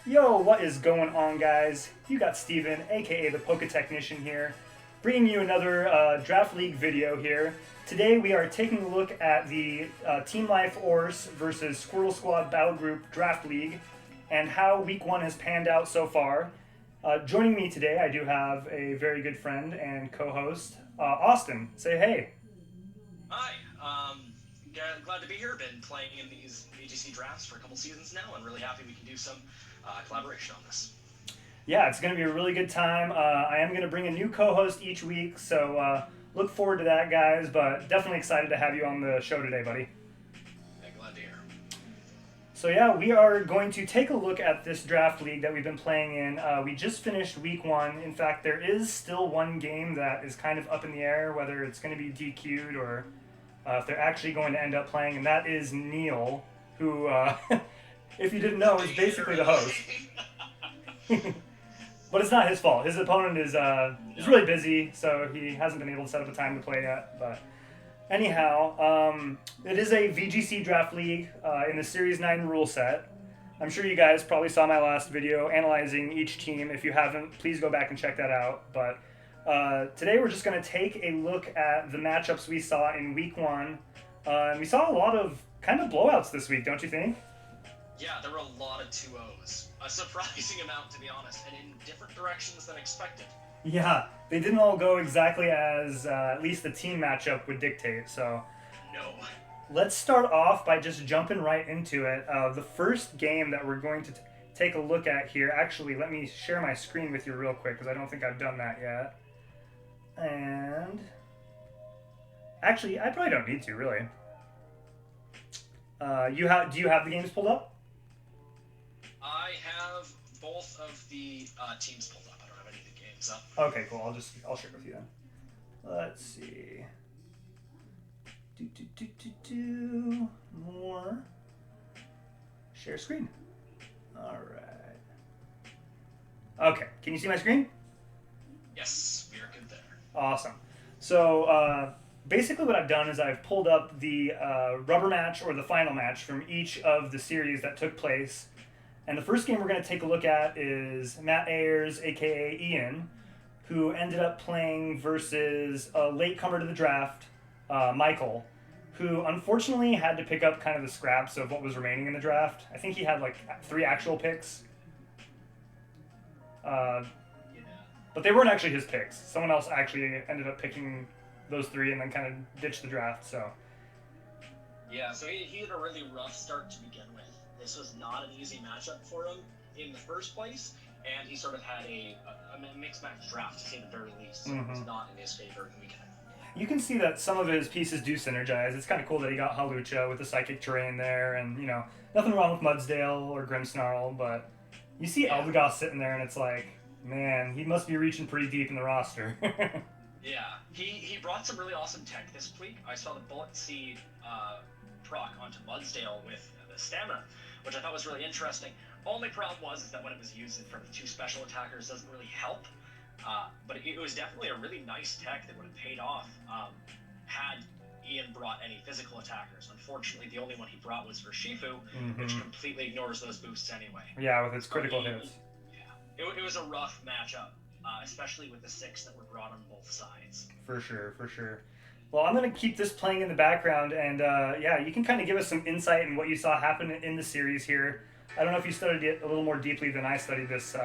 Yo, what is going on, guys? You got Steven, aka the Poke Technician here, bringing you another Draft League video here. Today we are taking a look at the Team Life Ors versus Squirtle Squad Battle Group Draft League and how Week 1 has panned out so far. Joining me today, I do have a very good friend and co-host, Austin. Say hey. Hi. Glad to be here. Been playing in these VGC drafts for a couple seasons now, and really happy we can do some collaboration on this. Yeah, it's going to be a really good time. I am going to bring a new co-host each week, so look forward to that, guys. But definitely excited to have you on the show today, buddy. Yeah, glad to hear. So yeah, we are going to take a look at this draft league that we've been playing in. We just finished week 1. In fact, there is still one game that is kind of up in the air, whether it's going to be DQ'd or if they're actually going to end up playing, and that is Neil, who, if you didn't know, is basically the host. But it's not his fault. His opponent is really busy, so he hasn't been able to set up a time to play yet. But anyhow, it is a VGC draft league in the Series 9 rule set. I'm sure you guys probably saw my last video analyzing each team. If you haven't, please go back and check that out. But today we're just going to take a look at the matchups we saw in week 1. And we saw a lot of kind of blowouts this week, don't you think? Yeah, there were a lot of 2-0s. A surprising amount, to be honest, and in different directions than expected. Yeah, they didn't all go exactly as at least the team matchup would dictate. So No. let's start off by just jumping right into it. The first game that we're going to take a look at here, actually, let me share my screen with you real quick because I don't think I've done that yet. And actually, I probably don't need to, really. Do you have the games pulled up? I have both of the teams pulled up. I don't have any of the games up. Okay, cool. I'll share it with you then. Let's see. More. Share screen. All right. Okay. Can you see my screen? Yes, we are good there. Awesome. So basically what I've done is I've pulled up the rubber match or the final match from each of the series that took place. And the first game we're going to take a look at is Matt Ayers, a.k.a. Ian, who ended up playing versus a latecomer to the draft, Michael, who unfortunately had to pick up kind of the scraps of what was remaining in the draft. I think he had like 3 actual picks. But they weren't actually his picks. Someone else actually ended up picking those 3 and then kind of ditched the draft. So Yeah, so he had a really rough start to begin with. This was not an easy matchup for him in the first place, and he sort of had a mixed match draft, to say the very least. So it was not in his favor in the weekend. you can see that some of his pieces do synergize. It's kind of cool that he got Halucha with the psychic terrain there, and nothing wrong with Mudsdale or Grimmsnarl, but you see Eldegoss sitting there and it's like, man, he must be reaching pretty deep in the roster. Yeah, he brought some really awesome tech this week. I saw the Bullet Seed proc onto Mudsdale with the stamina, which I thought was really interesting. Only problem was that when it was used in front of 2 special attackers, it doesn't really help. But it was definitely a really nice tech that would have paid off had Ian brought any physical attackers. Unfortunately, the only one he brought was for Shifu, which completely ignores those boosts anyway. Yeah, with its critical hits. Yeah, it was a rough matchup, especially with the 6 that were brought on both sides. For sure, for sure. Well, I'm going to keep this playing in the background, and yeah, you can kind of give us some insight in what you saw happen in the series here. I don't know if you studied it a little more deeply than I studied this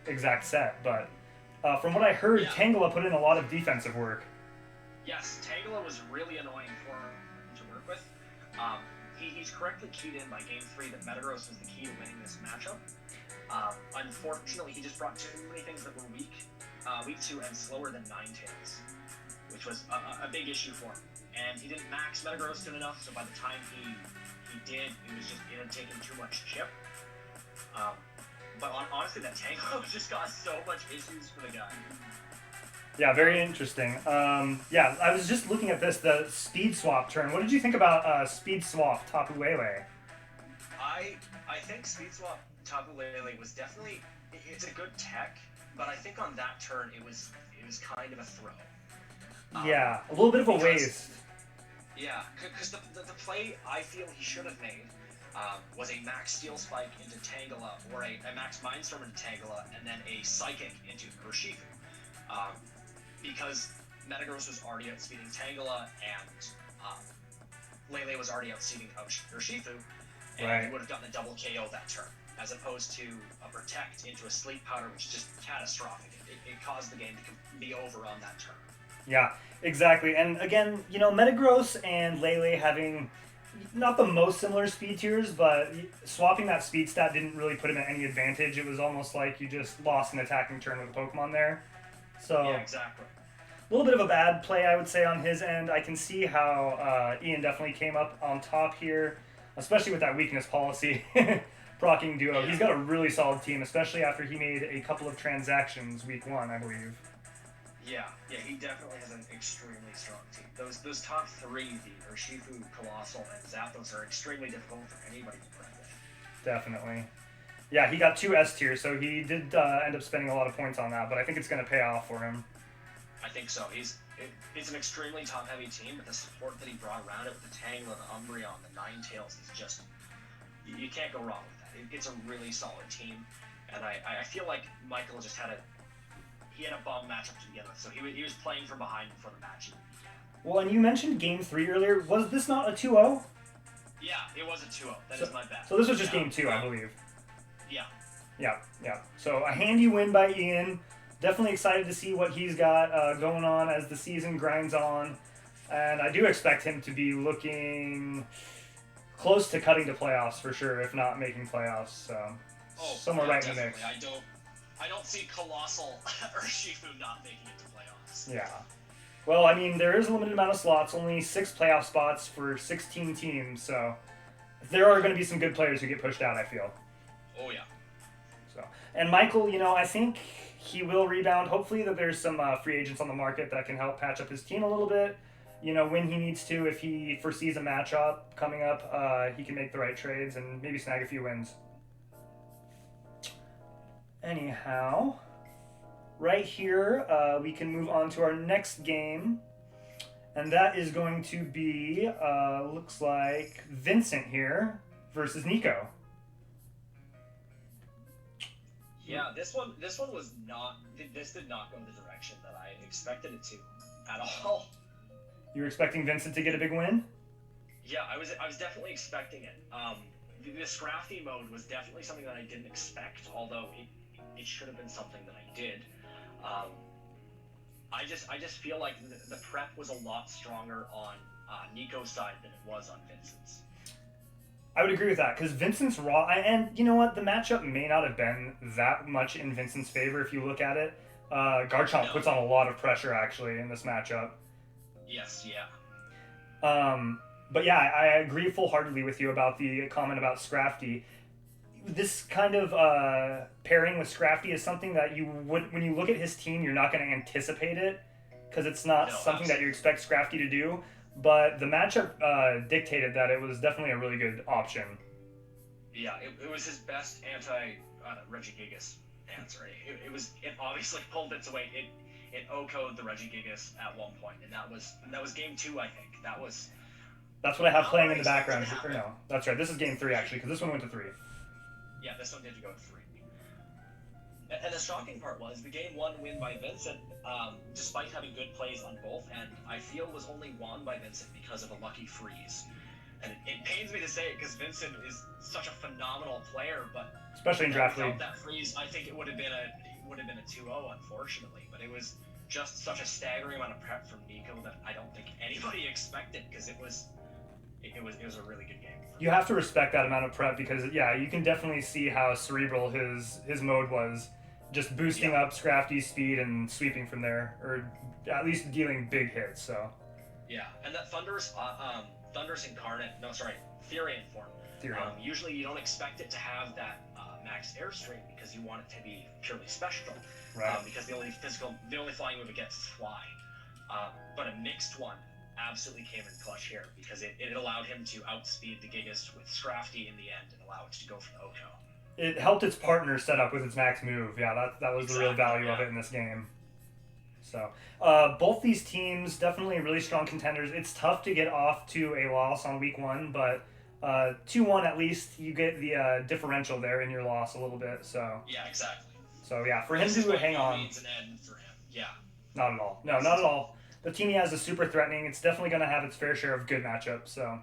exact set, but from what I heard, Tangela put in a lot of defensive work. Yes, Tangela was really annoying for him to work with. He's correctly keyed in by game 3 that Metagross was the key to winning this matchup. Unfortunately, he just brought too many things that were weak to and slower than Ninetales, which was a big issue for him. And he didn't max Metagross enough, so by the time he did, it had taken too much chip. But honestly, that Tangela just got so much issues for the guy. Yeah, very interesting. Yeah, I was just looking at this, the speed swap turn. What did you think about speed swap Tapu Lele? I think speed swap Tapu Lele was definitely, it's a good tech, but I think on that turn it was kind of a throw. Yeah, a little bit of a waste. Yeah, because the play I feel he should have made was a max Steel Spike into Tangela, or a max Mindstorm into Tangela, and then a Psychic into Urshifu. Because Metagross was already outspeeding Tangela, and Lele was already outspeeding Urshifu, and he would have gotten a double KO that turn, as opposed to a Protect into a Sleep Powder, which is just catastrophic. It caused the game to be over on that turn. Yeah, exactly. And again, Metagross and Lele having not the most similar speed tiers, but swapping that speed stat didn't really put him at any advantage. It was almost like you just lost an attacking turn with a Pokemon there. So yeah, exactly. A little bit of a bad play, I would say, on his end. I can see how Ian definitely came up on top here, especially with that weakness policy. Procking Duo. Yeah. He's got a really solid team, especially after he made a couple of transactions week 1, I believe. Yeah, he definitely has an extremely strong team. Those top 3, the Urshifu, Colossal, and Zapdos, are extremely difficult for anybody to play with. Definitely. Yeah, he got 2 S tiers, so he did end up spending a lot of points on that, but I think it's going to pay off for him. I think so. It's an extremely top-heavy team, but the support that he brought around it with the Tangela, the Umbreon, the Ninetales is just... You can't go wrong with that. It's a really solid team, and I feel like Michael just had a bum matchup to begin with, so he was playing from behind before the match even began. Well, and you mentioned Game 3 earlier. Was this not a 2-0? Yeah, it was a 2-0. That is my bad. So this was just Game 2, I believe. Yeah. Yeah. So a handy win by Ian. Definitely excited to see what he's got going on as the season grinds on. And I do expect him to be looking close to cutting to playoffs for sure, if not making playoffs. So somewhere right in the mix. I don't see Colossal Urshifu not making it to playoffs. Yeah. Well, I mean, there is a limited amount of slots, only 6 playoff spots for 16 teams, so there are going to be some good players who get pushed out, I feel. Oh, yeah. And Michael, I think he will rebound. Hopefully that there's some free agents on the market that can help patch up his team a little bit. When he needs to, if he foresees a matchup coming up, he can make the right trades and maybe snag a few wins. Anyhow, right here, we can move on to our next game. And that is going to be, looks like Vincent here versus Nico. Yeah, this one was not. This did not go in the direction that I expected it to, at all. You were expecting Vincent to get a big win? Yeah, I was definitely expecting it. The Scrafty mode was definitely something that I didn't expect, although it should have been something that I did. I just feel like the prep was a lot stronger on Nico's side than it was on Vincent's. I would agree with that, because Vincent's raw, and you know what, the matchup may not have been that much in Vincent's favor if you look at it. Garchomp puts on a lot of pressure, actually, in this matchup. Yes, yeah. But yeah, I agree full-heartedly with you about the comment about Scrafty. This kind of pairing with Scrafty is something that when you look at his team, you're not going to anticipate it, because it's not something that you expect Scrafty to do. But the matchup dictated that it was definitely a really good option. Yeah, it was his best anti-Regigigas answer. It obviously pulled its weight. It O-coded the Regigigas at one point, and that was game 2, I think. That's what I have playing in the background. Or no, that's right. This is game 3 actually, because this one went to 3. Yeah, this one did go to 3. And the shocking part was the game 1 win by Vincent, despite having good plays on both, and I feel was only won by Vincent because of a lucky freeze. And it pains me to say it because Vincent is such a phenomenal player, but especially in draft league. Without that freeze, I think it would have been a 2-0, unfortunately. But it was just such a staggering amount of prep from Nico that I don't think anybody expected, because it was a really good game. You have to respect that amount of prep, because you can definitely see how cerebral his mode was, just boosting up Scrafty's speed and sweeping from there, or at least dealing big hits. So yeah, and that Thunderous Incarnate, Therian form. Usually you don't expect it to have that max airstream, because you want it to be purely special. Right. Because the only flying move it gets is fly. But a mixed one absolutely came in clutch here, because it allowed him to outspeed the Gigas with Scrafty in the end and allow it to go for the Oko. It helped its partner set up with its max move. Yeah, that was the real value of it in this game. So both these teams definitely really strong contenders. It's tough to get off to a loss on week 1, but 2-1 at least, you get the differential there in your loss a little bit. So Yeah, exactly. So yeah, for him to hang on. Means an end for him. Yeah. Not at all. No, not at all. The team he has is super threatening. It's definitely going to have its fair share of good matchups. So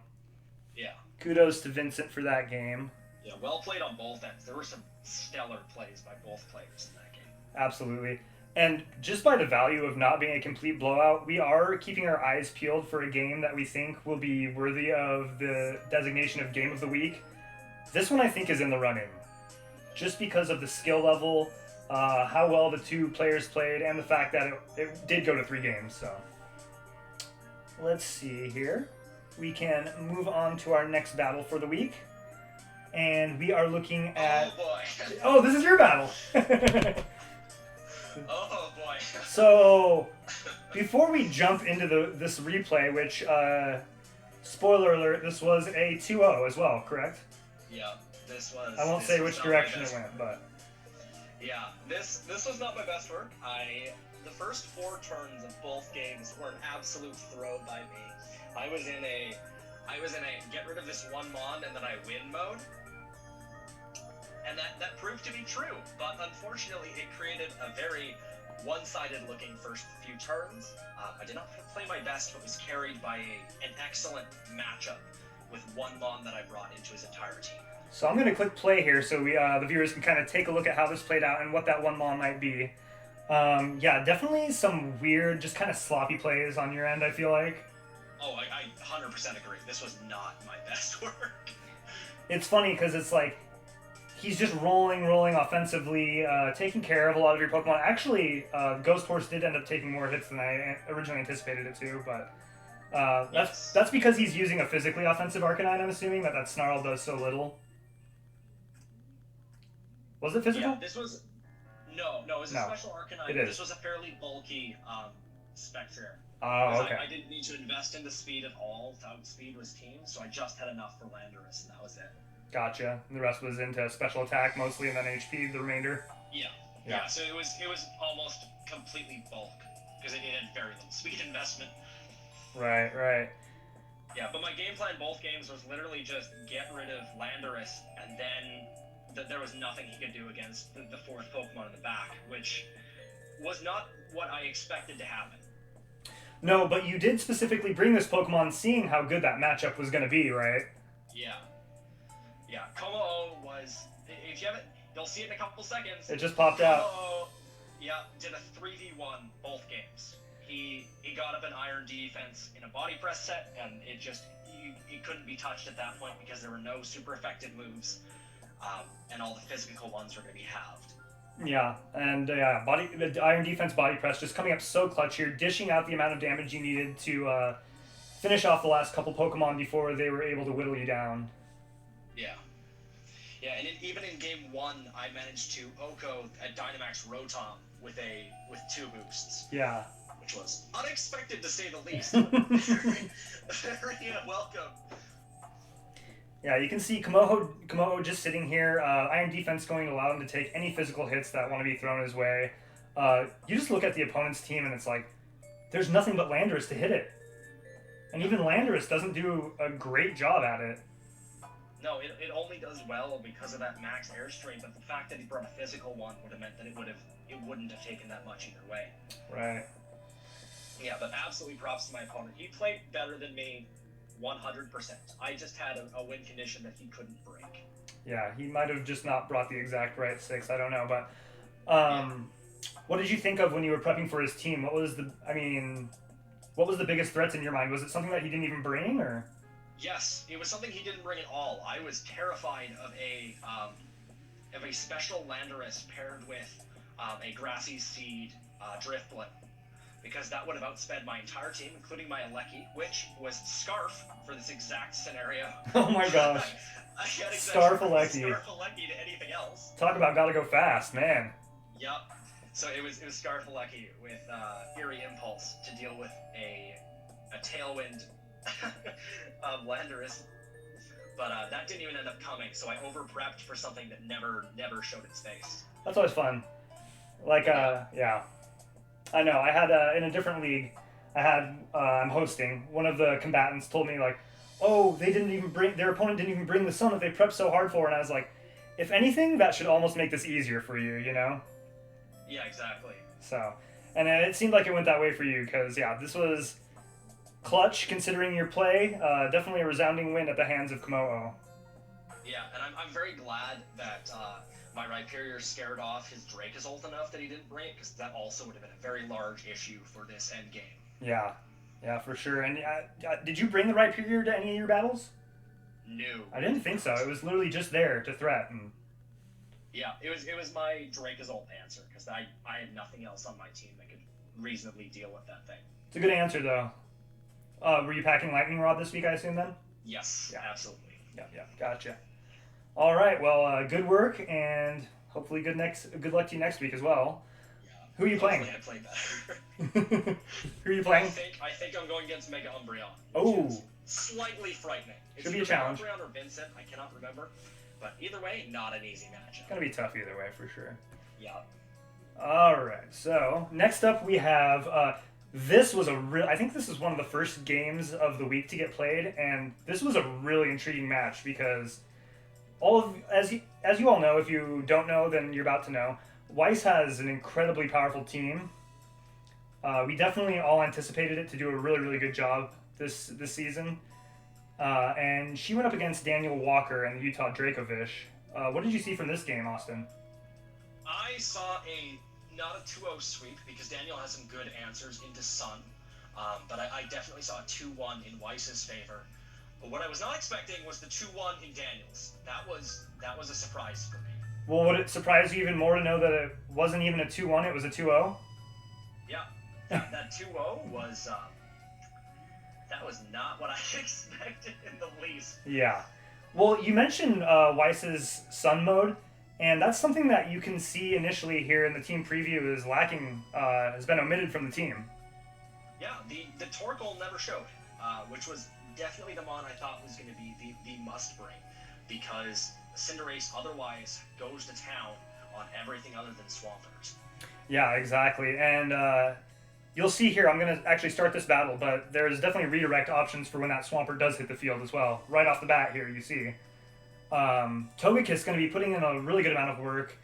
yeah. Kudos to Vincent for that game. Yeah, well played on both ends. There were some stellar plays by both players in that game. Absolutely. And just by the value of not being a complete blowout, we are keeping our eyes peeled for a game that we think will be worthy of the designation of Game of the Week. This one I think is in the running. Just because of the skill level, how well the two players played, and the fact that it did go to 3 games. So let's see here. We can move on to our next battle for the week. And we are looking at... Oh, boy. Oh, this is your battle. Oh, boy. So, before we jump into this replay, which, spoiler alert, this was a 2-0 as well, correct? Yeah, this was... I won't say which direction it went, but... Yeah, this was not my best work. The first 4 turns of both games were an absolute throw by me. I was in a get rid of this one mon and then I win mode. And that proved to be true, but unfortunately it created a very one-sided looking first few turns. I did not play my best, but was carried by an excellent matchup with one mon that I brought into his entire team. So I'm going to click play here so we the viewers can kind of take a look at how this played out and what that one mon might be. Yeah, definitely some weird, just kind of sloppy plays on your end, I feel like. Oh, I 100% agree. This was not my best work. It's funny because it's like, he's just rolling offensively, taking care of a lot of your Pokemon. Actually, Ghost Horse did end up taking more hits than I originally anticipated it to, but that's because he's using a physically offensive Arcanine, I'm assuming, that Snarl does so little. Was it physical? Yeah, this was... No, it was a special Arcanine. This was a fairly bulky Spectre. Oh, okay. I didn't need to invest into speed at all to outspeed his team, so I just had enough for Landorus, and that was it. Gotcha. And the rest was into special attack mostly, and then HP the remainder. Yeah. So it was almost completely bulk because it had very little speed investment. Right. Yeah, but my game plan both games was literally just get rid of Landorus, and then there was nothing he could do against the 4th Pokemon in the back, which was not what I expected to happen. No, but you did specifically bring this Pokemon seeing how good that matchup was going to be, right? Yeah. Como was, if you haven't, you'll see it in a couple seconds. It just popped out. Did a 3v1 both games. He got up an Iron defense in a body press set, and it couldn't be touched at that point because there were no super effective moves, and all the physical ones were going to be halved. Yeah, and the Iron defense body press just coming up so clutch here, dishing out the amount of damage you needed to finish off the last couple Pokemon before they were able to whittle you down. Yeah, and even in game 1, I managed to Oko a Dynamax Rotom with 2 boosts. Yeah. Which was unexpected to say the least. Very welcome. Yeah, you can see Komoho just sitting here. Iron defense going to allow him to take any physical hits that want to be thrown his way. You just look at the opponent's team and it's like, there's nothing but Landorus to hit it. And even Landorus doesn't do a great job at it. No, it only does well because of that max airstream, but the fact that he brought a physical one would have meant that it wouldn't have taken that much either way. Right. Yeah, but absolutely props to my opponent. He played better than me 100%. I just had a win condition that he couldn't break. Yeah, he might have just not brought the exact right 6, I don't know, but what did you think of when you were prepping for his team? What was the biggest threats in your mind? Was it something that he didn't even bring, or? Yes, it was something he didn't bring at all. I was terrified of a special Landorus paired with a Grassy Seed Driftblood, because that would have outsped my entire team, including my Alecki, which was Scarf for this exact scenario. Oh my gosh. Scarf Alecki. Scarf Alecki to anything else. Talk about gotta go fast, man. Yep. So it was Scarf Alecki with Eerie Impulse to deal with a Tailwind Landorus. But that didn't even end up coming, so I over-prepped for something that never showed its face. That's always fun. Like, yeah. I know, I had, in a different league, I'm hosting, one of the combatants told me, like, oh, their opponent didn't even bring the sun that they prepped so hard for, and I was like, if anything, that should almost make this easier for you, you know? Yeah, exactly. So, and it seemed like it went that way for you, because, yeah, this was clutch considering your play. Definitely a resounding win at the hands of Komo'o. Yeah, and I'm very glad that my Rhyperior scared off his Dracozolt enough that he didn't bring it, because that also would have been a very large issue for this end game. Yeah, yeah, for sure. And did you bring the Rhyperior to any of your battles? No. I didn't think so. It was literally just there to threaten. Yeah, it was my Dracozolt answer, because I had nothing else on my team that could reasonably deal with that thing. It's a good answer, though. Were you packing Lightning Rod this week, I assume, then? Yes, yeah. Absolutely. Yeah, gotcha. All right, well, good work, and hopefully good luck to you next week as well. Yeah. Who are you playing? I play better. Who are you playing? I think I'm going against Mega Umbreon. Oh. Slightly frightening. Should be a challenge. Umbreon or Vincent, I cannot remember. But either way, not an easy matchup. It's going to be tough either way, for sure. Yeah. All right, so next up we have... I think this is one of the first games of the week to get played, and this was a really intriguing match because as you all know, if you don't know, then you're about to know, Weiss has an incredibly powerful team. We definitely all anticipated it to do a really, really good job this season. And she went up against Daniel Walker and the Utah Dracovish. What did you see from this game, Austin? I saw not a 2-0 sweep because Daniel has some good answers into Sun, but I definitely saw a 2-1 in Weiss's favor. But what I was not expecting was the 2-1 in Daniel's. That was a surprise for me. Well, would it surprise you even more to know that it wasn't even a 2-1, it was a 2-0? Yeah, that 2-0 was that was not what I expected in the least. Yeah. Well, you mentioned Weiss's Sun mode, and that's something that you can see initially here in the team preview is lacking, has been omitted from the team. Yeah, the Torkoal never showed, which was definitely the mon I thought was going to be the must bring, because Cinderace otherwise goes to town on everything other than Swampert. Yeah, exactly. And you'll see here, I'm going to actually start this battle, but there's definitely redirect options for when that Swampert does hit the field as well. Right off the bat here, you see. Togekiss is going to be putting in a really good amount of work,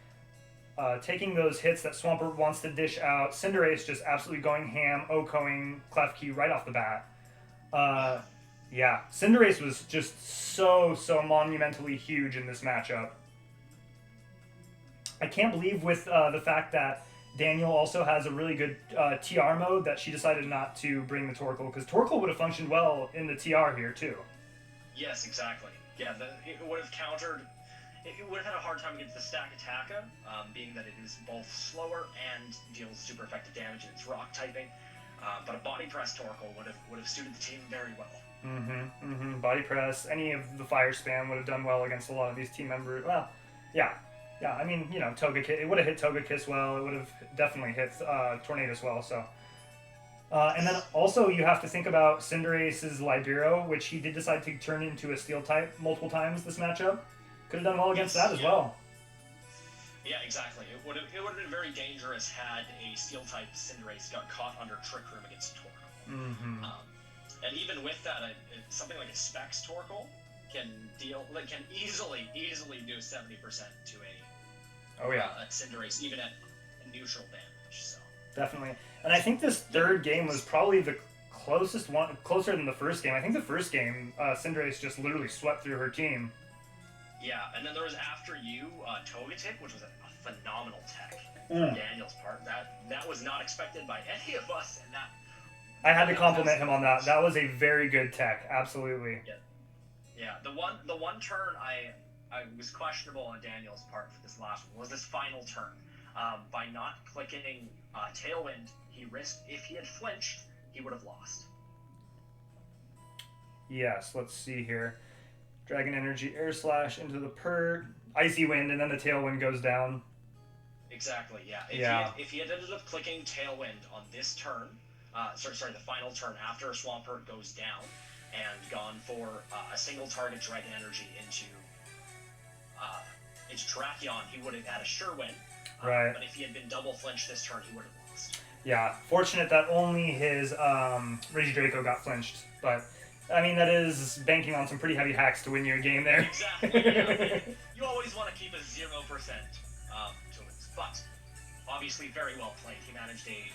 taking those hits that Swampert wants to dish out. Cinderace just absolutely going ham, Okoing Klefki right off the bat. Yeah, Cinderace was just so monumentally huge in this matchup. I can't believe with the fact that Daniel also has a really good TR mode that she decided not to bring the Torkoal, because Torkoal would have functioned well in the TR here too. Yes, exactly. Yeah, it would have countered. It would have had a hard time against the Stack Attacka, being that it is both slower and deals super effective damage in its rock typing. But a Body Press Torkoal would have suited the team very well. Body Press, any of the Fire Spam would have done well against a lot of these team members. Well, yeah. I mean, you know, Togekiss, it would have hit Togekiss well. It would have definitely hit Tornadus well. So, and then also you have to think about Cinderace's Libero, which he did decide to turn into a Steel type multiple times this matchup. Could have done well against that as well. Yeah, exactly. It would have been very dangerous had a Steel type Cinderace got caught under Trick Room against Torkoal. And even with that, something like a Specs Torkoal can easily do 70% to a Cinderace, even at neutral damage. So definitely. And I think this third game was probably the closest one, closer than the first game. I think the first game, Cinderace just literally swept through her team. Yeah, and then there was After You, Togetic, which was a phenomenal tech for Daniel's part. That was not expected by any of us, and that I had to compliment him on that. That was a very good tech, absolutely. Yeah. The one turn I was questionable on Daniel's part for this last one was this final turn. By not clicking Tailwind, he risked, if he had flinched, he would have lost. Yes, let's see here. Dragon Energy, Air Slash into the Icy Wind, and then the Tailwind goes down. Exactly, yeah. If he had ended up clicking Tailwind on this turn, the final turn after Swampert goes down, and gone for a single target Dragon Energy into Terrakion, he would have had a sure win. Right. But if he had been double flinched this turn, he would have lost. Yeah, fortunate that only his Regidrago got flinched, but I mean, that is banking on some pretty heavy hacks to win you a game there. Exactly. Yeah. You always want to keep a 0% to lose, but obviously very well played. He managed a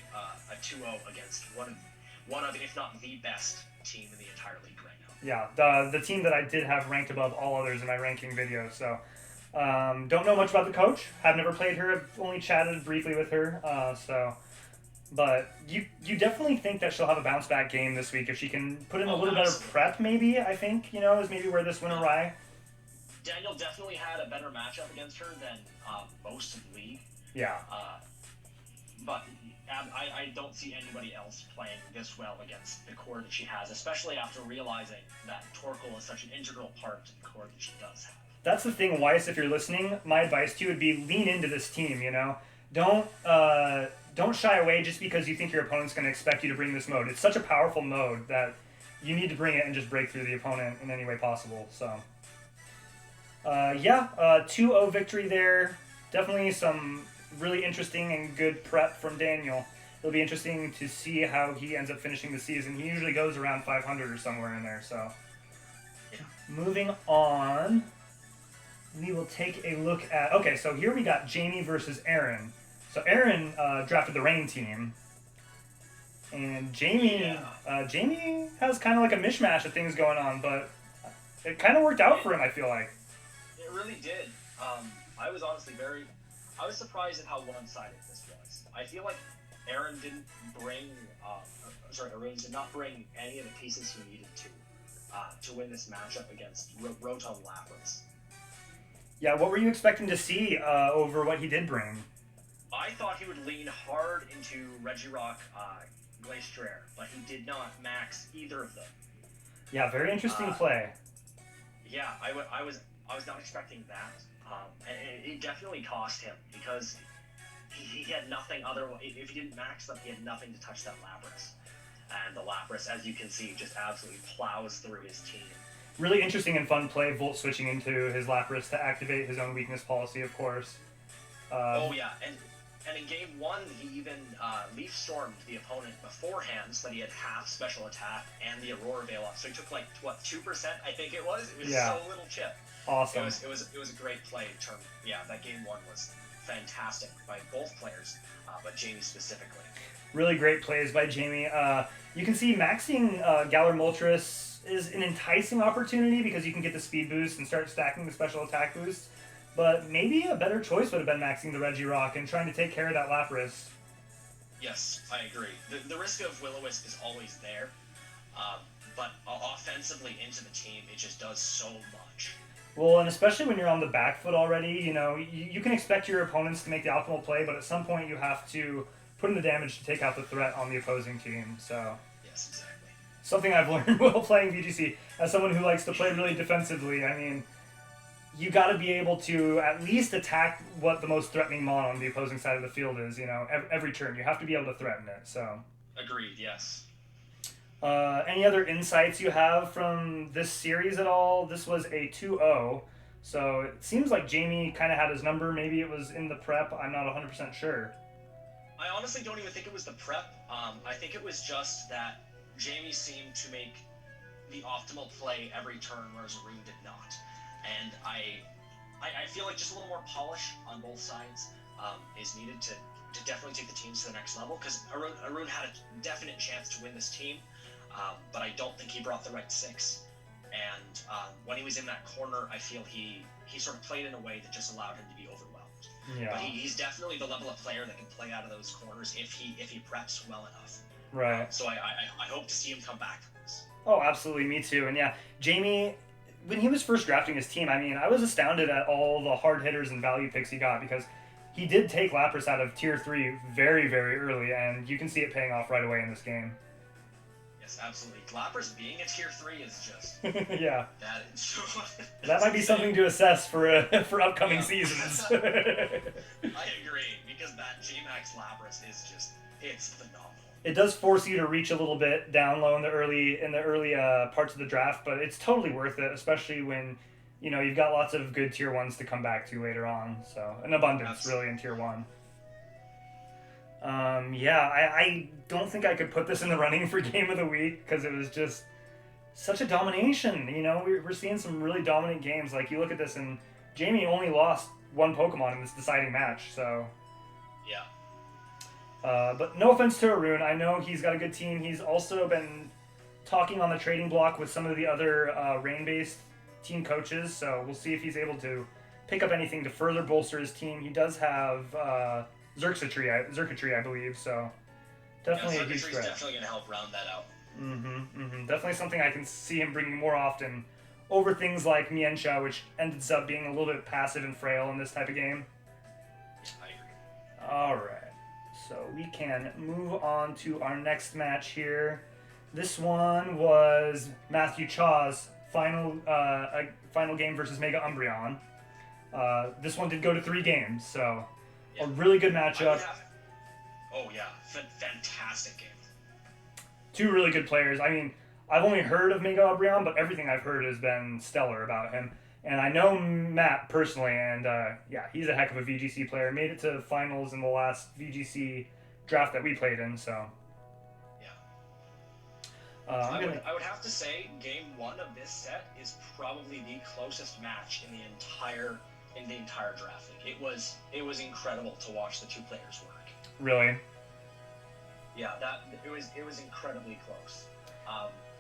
2-0 against one of, if not the best team in the entire league right now. Yeah, the team that I did have ranked above all others in my ranking video. So, don't know much about the coach. Have never played her. I've only chatted briefly with her. But you definitely think that she'll have a bounce back game this week if she can put in a little better prep. Maybe I think is maybe where this went awry. Daniel definitely had a better matchup against her than most of the league. Yeah. But I don't see anybody else playing this well against the core that she has, especially after realizing that Torkoal is such an integral part to the core that she does have. That's the thing, Weiss, if you're listening, my advice to you would be lean into this team, Don't shy away just because you think your opponent's going to expect you to bring this mode. It's such a powerful mode that you need to bring it and just break through the opponent in any way possible. So, 2-0 victory there. Definitely some really interesting and good prep from Daniel. It'll be interesting to see how he ends up finishing the season. He usually goes around 500 or somewhere in there. So, moving on, we will take a look at... Okay, so here we got Jamie versus Aaron. So Aaron drafted the Rain team, and Jamie has kind of like a mishmash of things going on, but it kind of worked out for him, I feel like. It really did. I was honestly I was surprised at how one-sided this was. I feel like Aaron did not bring any of the pieces he needed to win this matchup against Rotom Lapras. Yeah, what were you expecting to see over what he did bring? I thought he would lean hard into Regirock Glacier, but he did not max either of them. Yeah, very interesting play. Yeah, I was not expecting that, and it definitely cost him because he had nothing other. If he didn't max them, he had nothing to touch that Lapras, and the Lapras, as you can see, just absolutely plows through his team. Really interesting and fun play, Volt switching into his Lapras to activate his own weakness policy, of course. And in game 1, he even Leaf Stormed the opponent beforehand so that he had half special attack and the Aurora Veil up. So he took 2%, I think it was. It was so little chip. Awesome. It was a great play. That game 1 was fantastic by both players, but Jamie specifically. Really great plays by Jamie. You can see maxing Galar Moltres is an enticing opportunity because you can get the speed boost and start stacking the special attack boost. But maybe a better choice would have been maxing the Regirock and trying to take care of that Lapras. Yes, I agree. The risk of Will-O-Wisp is always there, but offensively into the team, it just does so much. Well, and especially when you're on the back foot already, you can expect your opponents to make the optimal play, but at some point you have to put in the damage to take out the threat on the opposing team. So yes, exactly. Something I've learned while playing VGC, as someone who likes to play really defensively, I mean, you got to be able to at least attack what the most threatening mon on the opposing side of the field is. Every turn you have to be able to threaten it. So. Agreed. Yes. Any other insights you have from this series at all? This was a 2-0, so it seems like Jamie kind of had his number. Maybe it was in the prep. I'm not 100% sure. I honestly don't even think it was the prep. I think it was just that Jamie seemed to make the optimal play every turn, whereas Arun did not. And I feel like just a little more polish on both sides is needed to definitely take the teams to the next level, because Arun had a definite chance to win this team, but I don't think he brought the right 6. And when he was in that corner, I feel he sort of played in a way that just allowed him to be overwhelmed. Yeah. But he's definitely the level of player that can play out of those corners if he preps well enough. Right. So I hope to see him come back from this. Oh, absolutely. Me too. And yeah, Jamie, when he was first drafting his team, I mean, I was astounded at all the hard hitters and value picks he got, because he did take Lapras out of Tier 3 very, very early, and you can see it paying off right away in this game. Yes, absolutely. Lapras being a Tier 3 is just... yeah. That might be something to assess for upcoming seasons. I agree, because that G-Max Lapras is just... It's phenomenal. It does force you to reach a little bit down low in the early parts of the draft, but it's totally worth it, especially when you've got lots of good Tier 1s to come back to later on. So an abundance really in Tier 1. I don't think I could put this in the running for Game of the Week, because it was just such a domination. You know, we're seeing some really dominant games. Like, you look at this, and Jamie only lost one Pokemon in this deciding match, so... Yeah. But no offense to Arun, I know he's got a good team. He's also been talking on the trading block with some of the other rain-based team coaches, so we'll see if he's able to pick up anything to further bolster his team. He does have Xurkitree, I believe, so definitely a huge threat. Definitely going to help round that out. Definitely something I can see him bringing more often over things like Mienshao, which ends up being a little bit passive and frail in this type of game. I agree. Alright, so we can move on to our next match here. This one was Matthew Chaw's final game versus Mega Umbreon. This one did go to 3 games, so a really good matchup. Oh yeah, fantastic game. 2 really good players. I mean, I've only heard of Mega Umbreon, but everything I've heard has been stellar about him. And I know Matt personally, and yeah, he's a heck of a VGC player. Made it to finals in the last VGC draft that we played in, so... I would have to say game 1 of this set is probably the closest match in the entire draft league. It was incredible to watch the 2 players work. Really? Yeah, it was incredibly close.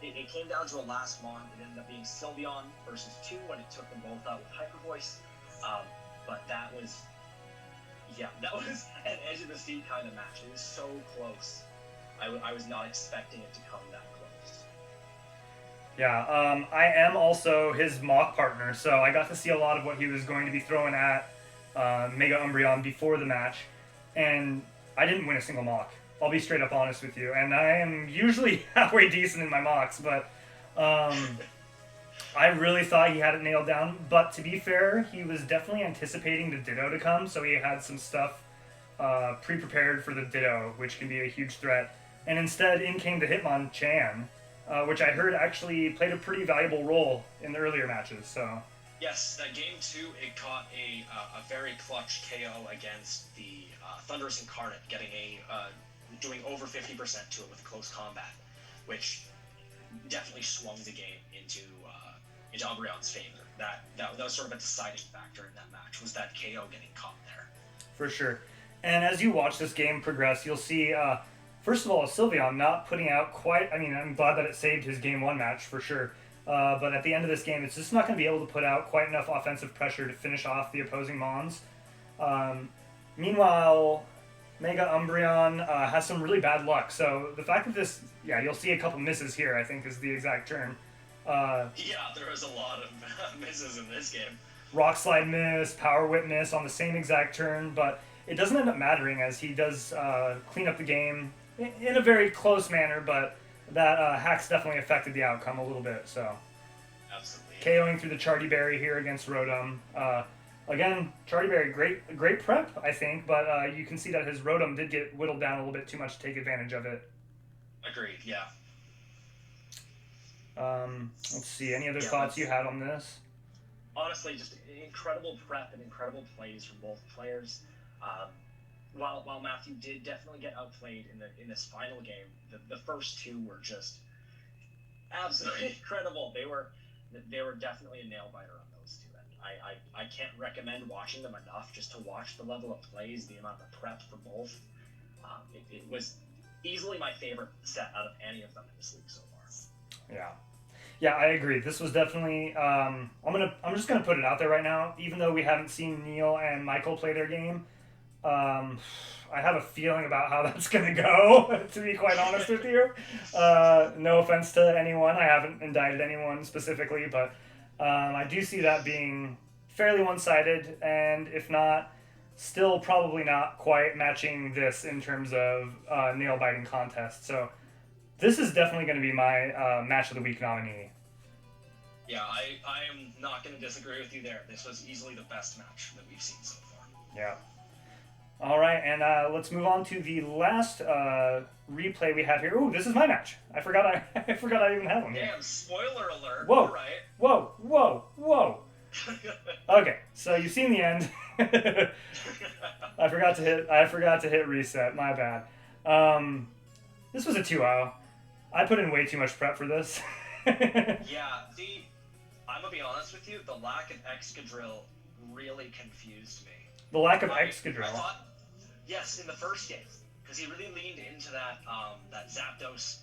It came down to a last mon. It ended up being Sylveon versus 2 when it took them both out with Hyper Voice. But that was an edge of the seat kind of match. It was so close. I was not expecting it to come that close. Yeah, I am also his mock partner, so I got to see a lot of what he was going to be throwing at Mega Umbreon before the match, and I didn't win a single mock. I'll be straight up honest with you, and I am usually halfway decent in my mocks, but I really thought he had it nailed down. But to be fair, he was definitely anticipating the Ditto to come, so he had some stuff pre-prepared for the Ditto, which can be a huge threat. And instead, in came the Hitmonchan, which I heard actually played a pretty valuable role in the earlier matches. So yes, that game 2, it caught a very clutch KO against the Thunderous Incarnate, getting doing over 50% to it with close combat, which definitely swung the game into Umbreon's favor. That was sort of a deciding factor in that match, was that KO getting caught there. For sure. And as you watch this game progress, you'll see, first of all, Sylveon not putting out quite... I mean, I'm glad that it saved his Game 1 match, for sure. But at the end of this game, it's just not going to be able to put out quite enough offensive pressure to finish off the opposing Mons. Meanwhile, Mega Umbreon has some really bad luck. So the fact that this... Yeah, you'll see a couple misses here, I think, is the exact term. Yeah, there was a lot of misses in this game. Rock Slide miss, Power Whip miss on the same exact turn, but it doesn't end up mattering as he does clean up the game in a very close manner, but that hack's definitely affected the outcome a little bit, so. Absolutely. KOing through the Charty Berry here against Rotom. Again, Charty Berry, great prep, I think, but you can see that his Rotom did get whittled down a little bit too much to take advantage of it. Agreed, yeah. Let's see, any other thoughts you had on this? Honestly, just incredible prep and incredible plays from both players. While Matthew did definitely get outplayed in this final game, the first 2 were just absolutely incredible. They were definitely a nail biter on those 2. And I can't recommend watching them enough just to watch the level of plays, the amount of prep for both. It was easily my favorite set out of any of them in this league so far. Yeah, I agree. This was definitely. I'm just gonna put it out there right now. Even though we haven't seen Neil and Michael play their game, I have a feeling about how that's gonna go. To be quite honest with you, no offense to anyone. I haven't indicted anyone specifically, but I do see that being fairly one-sided, and if not, still probably not quite matching this in terms of nail-biting contest. So. This is definitely going to be my match of the week nominee. Yeah, I am not going to disagree with you there. This was easily the best match that we've seen so far. Yeah. All right, and let's move on to the last replay we have here. Ooh, this is my match. I forgot I even had one. Damn! Spoiler alert. Whoa! All right. Whoa! Okay, so you've seen the end. I forgot to hit reset. My bad. This was a 2-0. I put in way too much prep for this. Yeah, I'm gonna be honest with you, the lack of Excadrill really confused me. The lack of I Excadrill. thought, yes, in the first game, because he really leaned into that Zapdos,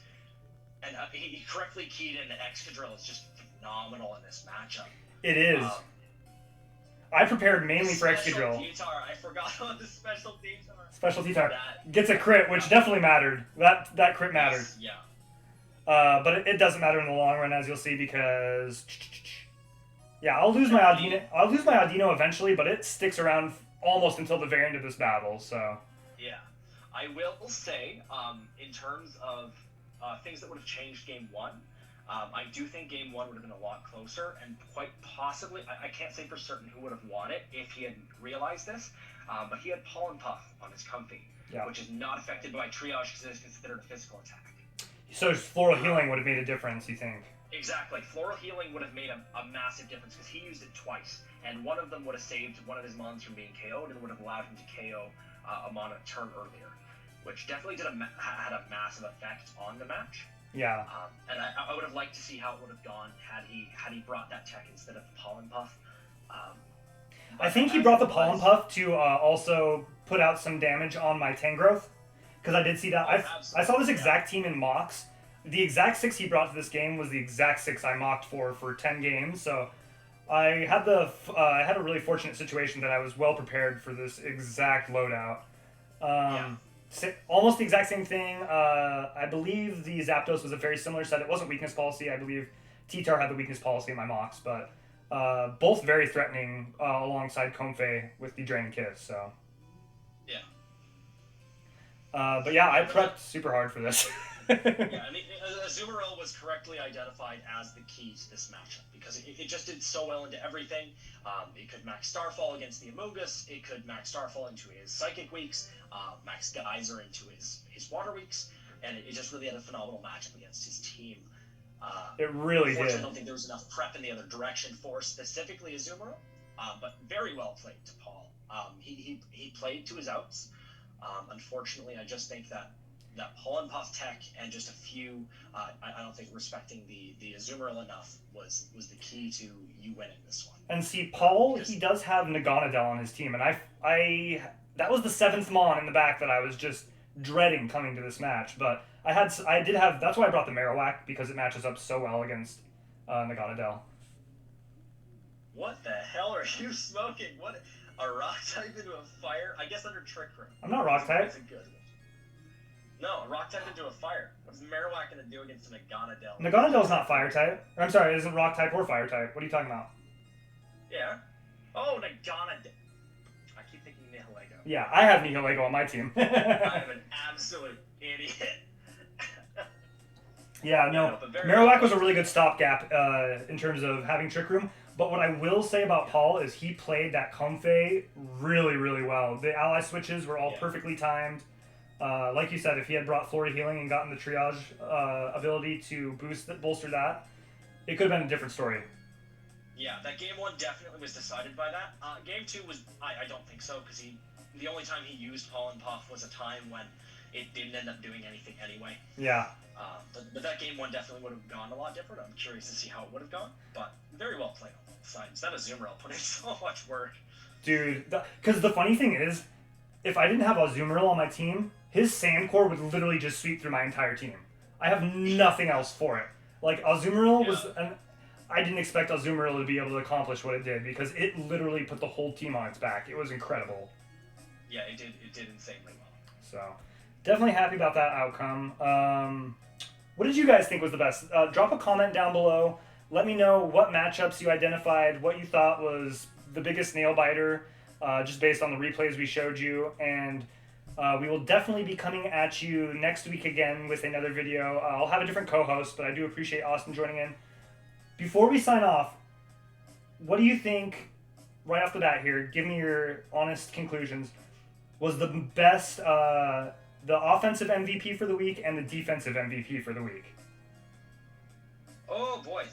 and he correctly keyed in that Excadrill is just phenomenal in this matchup. It is. I prepared mainly for Excadrill. T-Tar, I forgot on the special T-Tar. Special T-Tar gets a crit, which definitely mattered. That crit mattered. Yeah. But it doesn't matter in the long run, as you'll see, because yeah, I'll lose my Audino eventually, but it sticks around almost until the very end of this battle. So yeah, I will say, in terms of things that would have changed Game 1, I do think Game 1 would have been a lot closer, and quite possibly, I can't say for certain who would have won it if he hadn't realized this, but he had Pollen Puff on his Comfy, which is not affected by Triage because it is considered a physical attack. So Floral Healing would have made a difference, you think? Exactly. Floral Healing would have made a massive difference because he used it twice, and one of them would have saved one of his mons from being KO'd and would have allowed him to KO a mon a turn earlier, which definitely had a massive effect on the match. Yeah. And I would have liked to see how it would have gone had he brought that tech instead of the Pollen Puff. I think he brought the Pollen Puff to also put out some damage on my Tangrowth, because I did see that. I saw this exact team in mocks. The exact 6 he brought to this game was the exact 6 I mocked for 10 games. So I had a really fortunate situation that I was well prepared for this exact loadout. Almost the exact same thing. I believe the Zapdos was a very similar set. It wasn't weakness policy. I believe T-Tar had the weakness policy in my mocks, but both very threatening alongside Comfey with the Drain Kiss. So yeah. But yeah, I prepped super hard for this. Yeah, I mean, Azumarill was correctly identified as the key to this matchup because it just did so well into everything. It could max Starfall against the Amogus, it could max Starfall into his Psychic weeks, max Geyser into his Water weeks, and it just really had a phenomenal matchup against his team. It really did. I don't think there was enough prep in the other direction for specifically Azumarill, but very well played to Paul. He played to his outs. Unfortunately, I just think that Pollen Puff tech and just a few, I don't think respecting the Azumarill enough was the key to you winning this one. And see, Paul, he does have Naganadel on his team, and I that was the 7th Mon in the back that I was just dreading coming to this match. But that's why I brought the Marowak, because it matches up so well against Naganadel. What the hell are you smoking? What, a rock type into a fire? I guess under Trick Room. I'm not rock type. That's a good one. No, a rock type into a fire. What's Marowak going to do against Naganadel? Naganadel's not fire type. I'm sorry, it isn't rock type or fire type. What are you talking about? Yeah. Oh, Naganadel. I keep thinking Nihilego. Yeah, I have Nihilego on my team. I am an absolute idiot. Yeah, no. Marowak was a really good stopgap in terms of having Trick Room. But what I will say about Paul is he played that Comfey really, really well. The ally switches were all perfectly timed. Like you said, if he had brought Flora Healing and gotten the Triage ability to bolster that, it could have been a different story. Yeah, that Game 1 definitely was decided by that. Game 2 was, I don't think so, because the only time he used Pollen Puff was a time when it didn't end up doing anything anyway. Yeah. But that Game 1 definitely would have gone a lot different. I'm curious to see how it would have gone, but very well played on both sides. That Azumarill put in so much work. Dude, because the funny thing is, if I didn't have Azumarill on my team, his Sandcore would literally just sweep through my entire team. I have nothing else for it. Like, Azumarill was... I didn't expect Azumarill to be able to accomplish what it did, because it literally put the whole team on its back. It was incredible. Yeah, it did insanely well. So, definitely happy about that outcome. What did you guys think was the best? Drop a comment down below. Let me know what matchups you identified, what you thought was the biggest nail biter, just based on the replays we showed you. And we will definitely be coming at you next week again with another video. I'll have a different co-host, but I do appreciate Austin joining in. Before we sign off, what do you think, right off the bat here, give me your honest conclusions, was the best, the offensive MVP for the week and the defensive MVP for the week? Oh boy,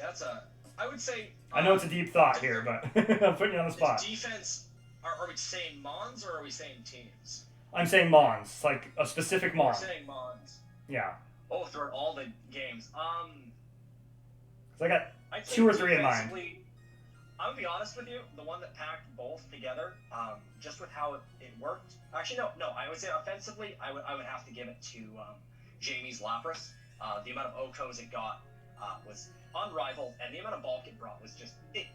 I would say... I know it's a deep thought here, but I'm putting you on the spot. Defense, are we saying Mons or are we saying teams? I'm saying Mons, like a specific Mon. We're saying Mons. Yeah. Oh, throughout all the games. So I got I'd say 2 or 3 in mind. defensively, I'm gonna be honest with you. The one that packed both together, just with how it worked. Actually, no. I would say offensively, I would have to give it to Jamie's Lapras. The amount of Okos it got was unrivaled, and the amount of bulk it brought was just it.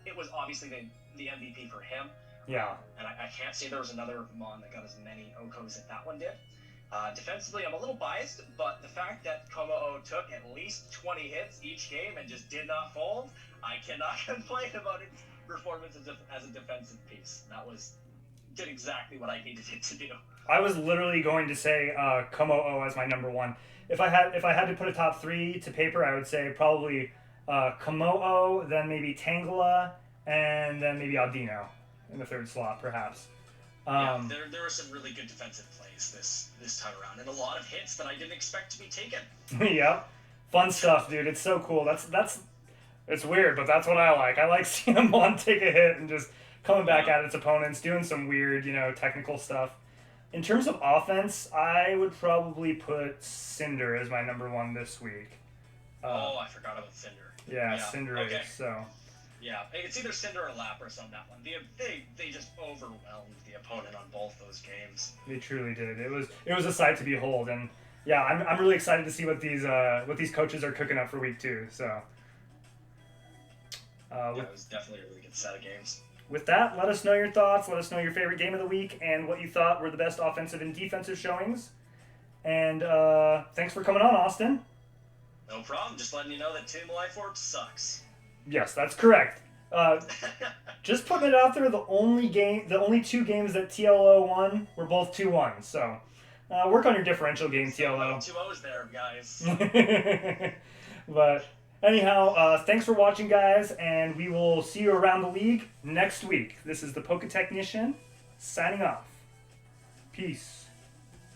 It was obviously the MVP for him. Yeah. And I can't say there was another Mon that got as many Okos as that one did. Defensively, I'm a little biased, but the fact that Komo took at least 20 hits each game and just did not fold, I cannot complain about its performance as a defensive piece. Did exactly what I needed it to do. I was literally going to say Komo as my number 1. If I had to put a top 3 to paper, I would say probably Komo, then maybe Tangela, and then maybe Audino in the 3rd slot, perhaps. Yeah, there were some really good defensive plays this time around, and a lot of hits that I didn't expect to be taken. Yep. Fun stuff, dude. It's so cool. It's weird, but that's what I like. I like seeing a Mon take a hit and just coming back at its opponents, doing some weird, technical stuff. In terms of offense, I would probably put Cinder as my number 1 this week. I forgot about Cinder. Yeah, Cinder okay. is, so... Yeah, it's either Cinder or Lapras on that one. They just overwhelmed the opponent on both those games. They truly did. It was a sight to behold, and yeah, I'm really excited to see what these coaches are cooking up for week 2. So, it was definitely a really good set of games. With that, let us know your thoughts. Let us know your favorite game of the week and what you thought were the best offensive and defensive showings. And thanks for coming on, Austin. No problem. Just letting you know that Team Life Orb sucks. Yes, that's correct. Just putting it out there, the only 2 games that TLO won were both 2-1. So, work on your differential game, TLO. 2-0s there, guys. But anyhow, thanks for watching, guys, and we will see you around the league next week. This is the Poke Technician signing off. Peace.